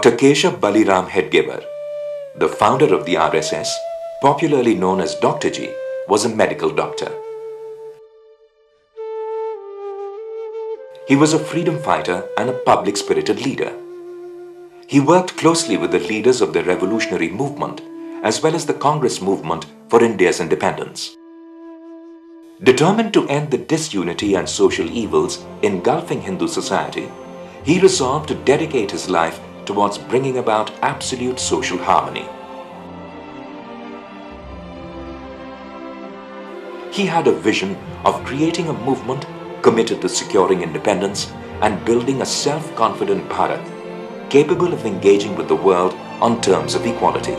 Dr. Keshav Baliram Hedgevar, the founder of the RSS, popularly known as Dr. G, was a medical doctor. He was a freedom fighter and a public-spirited leader. He worked closely with the leaders of the revolutionary movement as well as the Congress movement for India's independence. Determined to end the disunity and social evils engulfing Hindu society, he resolved to dedicate his life towards bringing about absolute social harmony. He had a vision of creating a movement committed to securing independence and building a self-confident Bharat capable of engaging with the world on terms of equality.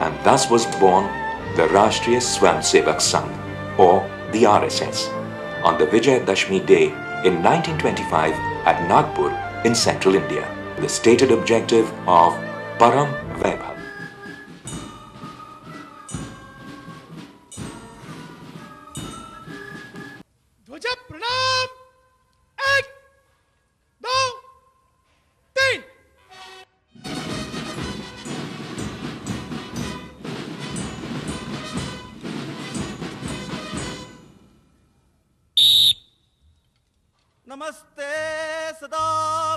And thus was born the Rashtriya Swayamsevak Sangh, or the RSS, on the Vijayadashmi Day in 1925 at Nagpur in central India, with the stated objective of Param Vaibhav. ध्वजा प्रणाम 1 2 3 नमस्ते सदा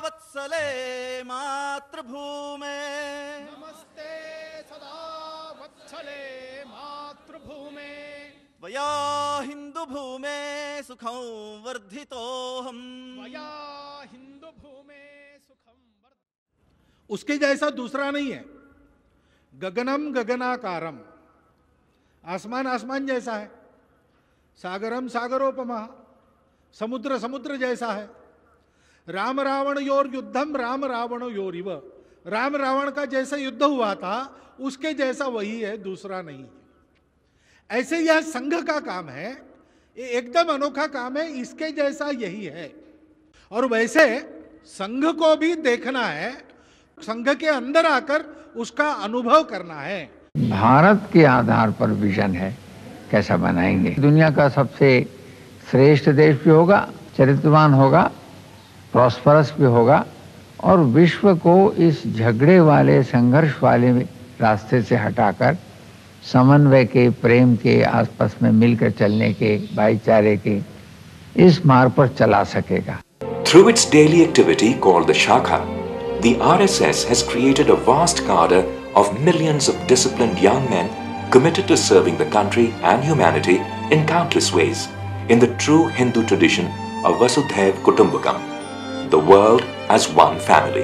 वत्सले मातृभूमे, नमस्ते सदा वत्सले मातृभूमे, वया हिंदू भूमे सुखं वर्धितोऽहम्, वया हिंदू भूमे सुखम वर्धितोऽहम्। उसके जैसा दूसरा नहीं है। गगनम गगनाकारम, आसमान आसमान जैसा है। सागरम सागरोपमा, समुद्र समुद्र जैसा है। राम रावण योर युद्धम राम रावण योरिव, राम रावण का जैसा युद्ध हुआ था उसके जैसा वही है, दूसरा नहीं है। ऐसे यह संघ का काम है, ये एकदम अनोखा काम है, इसके जैसा यही है। और वैसे संघ को भी देखना है, संघ के अंदर आकर उसका अनुभव करना है। भारत के आधार पर विजन है, कैसा बनाएंगे, दुनिया का सबसे श्रेष्ठ देश भी होगा, चरित्रवान होगा, प्रॉस्परस भी होगा, और विश्व को इस झगड़े वाले संघर्ष वाले रास्ते से हटाकर समन्वय के, प्रेम के, आपस में मिलकर चलने के, भाईचारे के इस मार्ग पर चला सकेगा। Through its daily activity called the Shakha, the RSS has created a vast cadre of millions of disciplined young men committed to serving the country and humanity in countless ways, in the true Hindu tradition of Vasudhaiv Kutumbakam, the world as one family.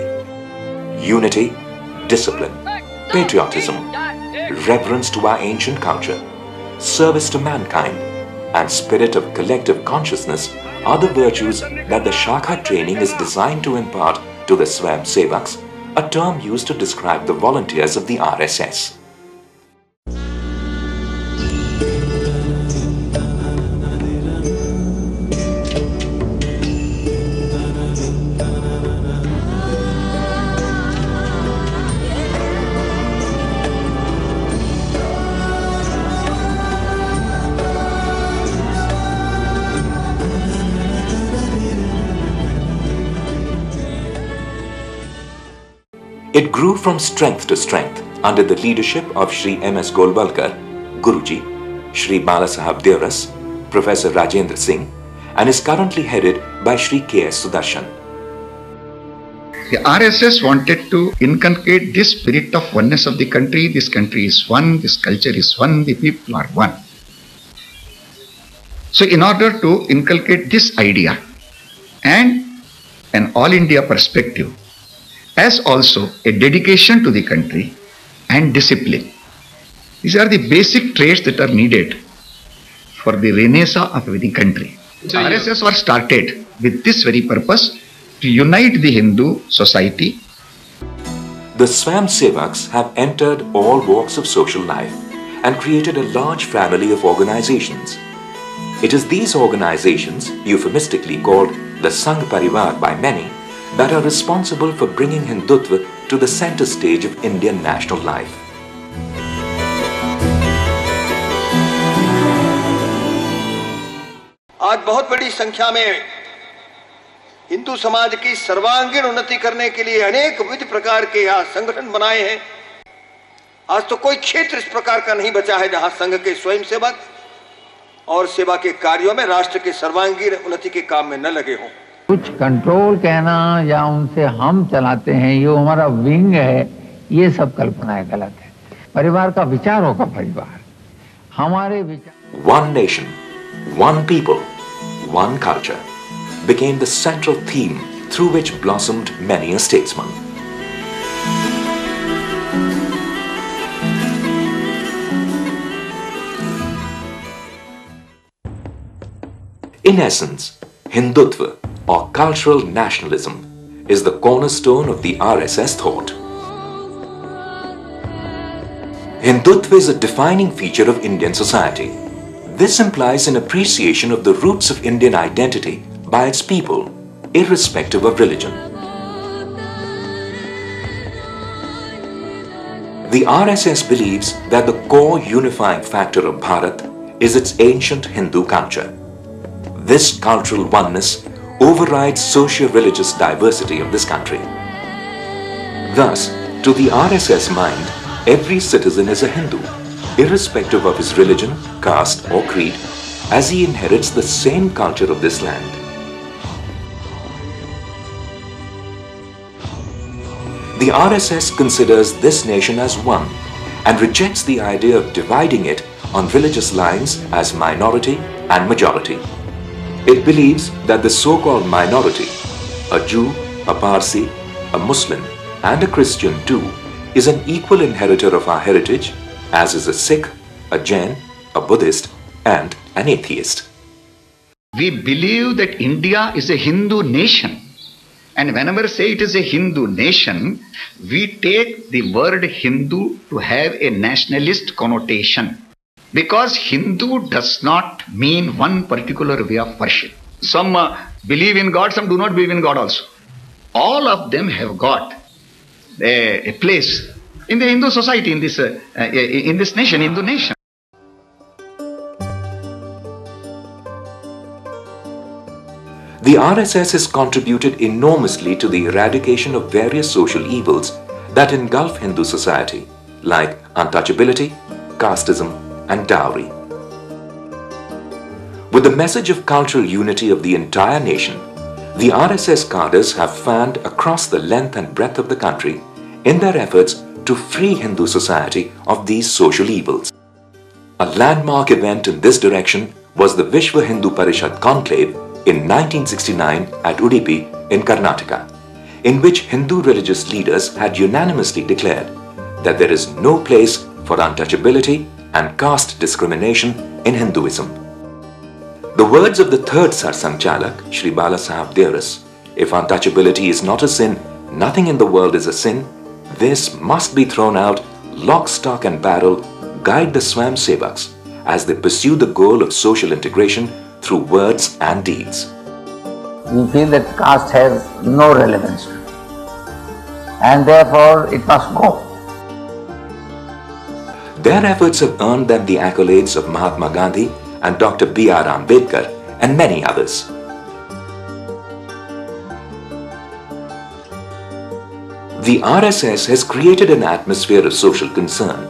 Unity, discipline, patriotism, reverence to our ancient culture, service to mankind, and spirit of collective consciousness are the virtues that the Shakha training is designed to impart to the Swayamsevaks, a term used to describe the volunteers of the RSS. It grew from strength to strength under the leadership of Shri M.S. Golwalkar, Guruji, Shri Balasaheb Deoras, Professor Rajendra Singh, and is currently headed by Shri K.S. Sudarshan. The RSS wanted to inculcate this spirit of oneness of the country. This country is one, this culture is one, the people are one. So in order to inculcate this idea and an all India perspective, as also a dedication to the country and discipline. These are the basic traits that are needed for the renaissance of the country. RSS was started with this very purpose, to unite the Hindu society. The Swayamsevaks have entered all walks of social life and created a large family of organizations. It is these organizations, euphemistically called the Sangh Parivar by many, that are responsible for bringing Hindutva to the center stage of Indian national life. आज बहुत बड़ी संख्या में हिंदू समाज की सर्वांगीण उन्नति करने के लिए अनेक विविध प्रकार के यहाँ संगठन बनाए हैं। आज तो कोई क्षेत्र इस प्रकार का नहीं बचा है जहां संघ के स्वयंसेवक और सेवा के कार्यों में राष्ट्र के सर्वांगीण उन्नति के काम में न लगे हों। कुछ कंट्रोल कहना या उनसे हम चलाते हैं, ये हमारा विंग है, ये सब कल्पनाएं गलत है। परिवार का विचार होगा परिवार, हमारे विचार। One nation, one people, one culture became the central theme through which blossomed many a statesman. In essence, Hindutva or cultural nationalism is the cornerstone of the RSS thought. Hindutva is a defining feature of Indian society. This implies an appreciation of the roots of Indian identity by its people, irrespective of religion. The RSS believes that the core unifying factor of Bharat is its ancient Hindu culture. This cultural oneness overrides socio-religious diversity of this country. Thus, to the RSS mind, every citizen is a Hindu, irrespective of his religion, caste or creed, as he inherits the same culture of this land. The RSS considers this nation as one and rejects the idea of dividing it on religious lines as minority and majority. It believes that the so-called minority, a Jew, a Parsi, a Muslim and a Christian too, is an equal inheritor of our heritage, as is a Sikh, a Jain, a Buddhist and an atheist. We believe that India is a Hindu nation. And whenever say it is a Hindu nation, we take the word Hindu to have a nationalist connotation. Because Hindu does not mean one particular way of worship. Some believe in God, some do not believe in God also. All of them have got a place in the Hindu society, in this nation, Hindu nation. The RSS has contributed enormously to the eradication of various social evils that engulf Hindu society, like untouchability, casteism, and dowry. With the message of cultural unity of the entire nation, the RSS cadres have fanned across the length and breadth of the country in their efforts to free Hindu society of these social evils. A landmark event in this direction was the Vishwa Hindu Parishad Conclave in 1969 at Udupi in Karnataka, in which Hindu religious leaders had unanimously declared that there is no place for untouchability and caste discrimination in Hinduism. The words of the third Sarsang Chalak, Shri Bala Sahab Deoras, if untouchability is not a sin, nothing in the world is a sin, this must be thrown out, lock, stock and barrel, guide the Swayamsevaks as they pursue the goal of social integration through words and deeds. We feel that caste has no relevance and therefore it must go. Their efforts have earned them the accolades of Mahatma Gandhi and Dr. B.R. Ambedkar and many others. The RSS has created an atmosphere of social concern,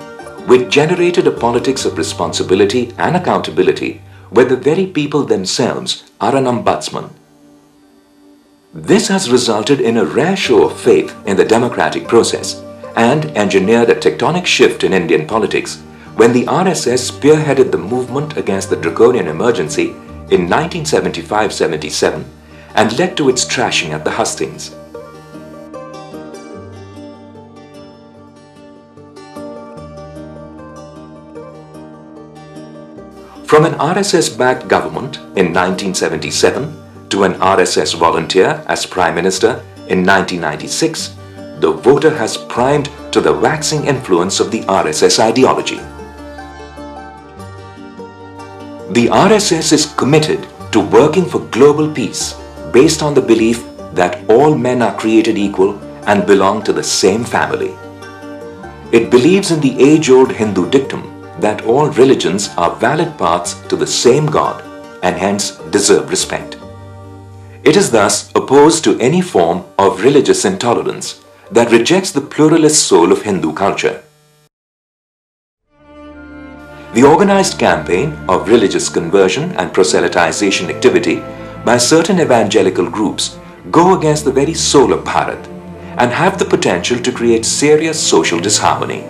which generated a politics of responsibility and accountability where the very people themselves are an ombudsman. This has resulted in a rare show of faith in the democratic process and engineered a tectonic shift in Indian politics when the RSS spearheaded the movement against the draconian emergency in 1975-77 and led to its trashing at the hustings. From an RSS-backed government in 1977 to an RSS volunteer as Prime Minister in 1996, the voter has primed to the waxing influence of the RSS ideology. The RSS is committed to working for global peace based on the belief that all men are created equal and belong to the same family. It believes in the age-old Hindu dictum that all religions are valid paths to the same God and hence deserve respect. It is thus opposed to any form of religious intolerance that rejects the pluralist soul of Hindu culture. The organized campaign of religious conversion and proselytization activity by certain evangelical groups go against the very soul of Bharat and have the potential to create serious social disharmony.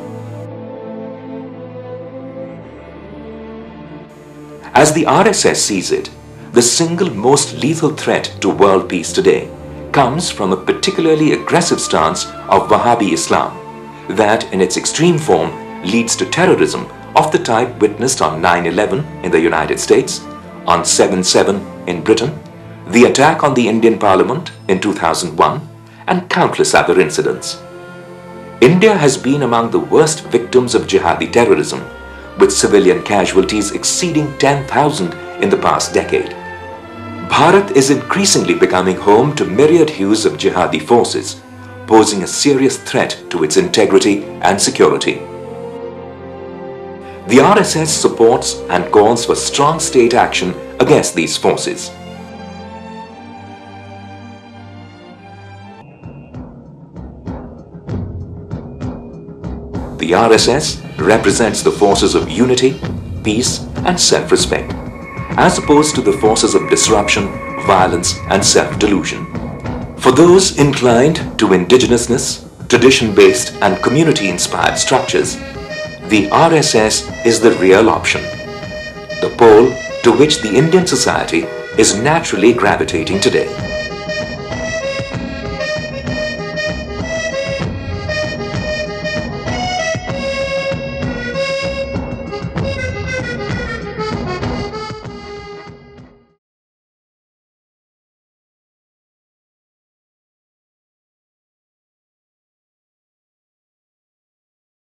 As the RSS sees it, the single most lethal threat to world peace today comes from a particularly aggressive stance of Wahhabi Islam that in its extreme form leads to terrorism of the type witnessed on 9/11 in the United States, on 7/7 in Britain, the attack on the Indian Parliament in 2001 and countless other incidents. India has been among the worst victims of jihadi terrorism, with civilian casualties exceeding 10,000 in the past decade. Bharat is increasingly becoming home to myriad hues of jihadi forces, posing a serious threat to its integrity and security. The RSS supports and calls for strong state action against these forces. The RSS represents the forces of unity, peace and self-respect, as opposed to the forces of disruption, violence and self-delusion. For those inclined to indigenousness, tradition-based and community-inspired structures, the RSS is the real option, the pole to which the Indian society is naturally gravitating today.